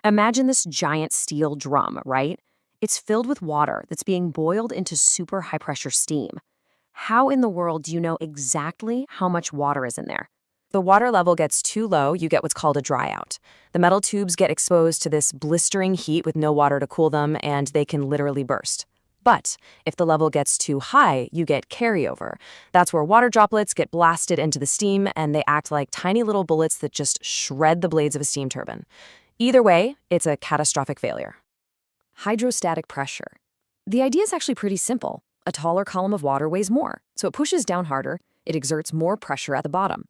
Imagine this giant steel drum, right? It's filled with water that's being boiled into super high pressure steam. How in the world do you know exactly how much water is in there? The water level gets too low, you get what's called a dryout. The metal tubes get exposed to this blistering heat with no water to cool them, and they can literally burst. But if the level gets too high, you get carryover. That's where water droplets get blasted into the steam, and they act like tiny little bullets that just shred the blades of a steam turbine. Either way, it's a catastrophic failure. Hydrostatic pressure. The idea is actually pretty simple. A taller column of water weighs more, so it pushes down harder, it exerts more pressure at the bottom.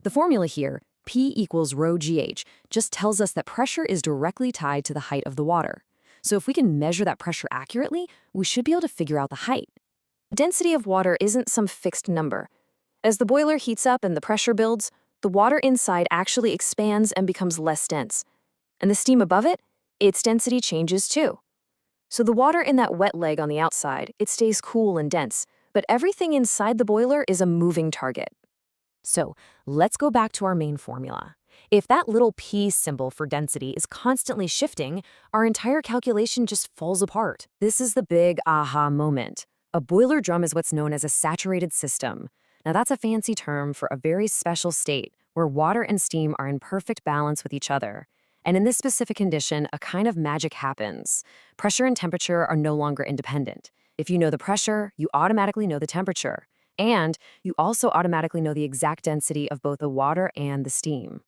The formula here, P equals rho GH, just tells us that pressure is directly tied to the height of the water. So if we can measure that pressure accurately, we should be able to figure out the height. Density of water isn't some fixed number. As the boiler heats up and the pressure builds, the water inside actually expands and becomes less dense. And the steam above it, its density changes too. So the water in that wet leg on the outside, it stays cool and dense, but everything inside the boiler is a moving target. So let's go back to our main formula. If that little P symbol for density is constantly shifting, our entire calculation just falls apart. This is the big aha moment. A boiler drum is what's known as a saturated system. Now that's a fancy term for a very special state where water and steam are in perfect balance with each other. And in this specific condition, a kind of magic happens. Pressure and temperature are no longer independent. If you know the pressure, you automatically know the temperature. And you also automatically know the exact density of both the water and the steam.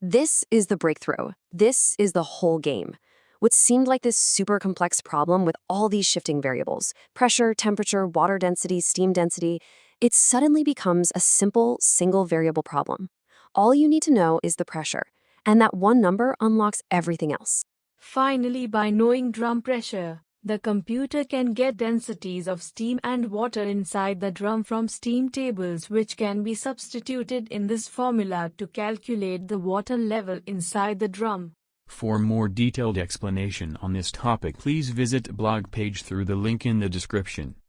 This is the breakthrough. This is the whole game. What seemed like this super complex problem with all these shifting variables, pressure, temperature, water density, steam density, it suddenly becomes a simple, single variable problem. All you need to know is the pressure, and that one number unlocks everything else. Finally, by knowing drum pressure, the computer can get densities of steam and water inside the drum from steam tables, which can be substituted in this formula to calculate the water level inside the drum. For more detailed explanation on this topic, please visit blog page through the link in the description.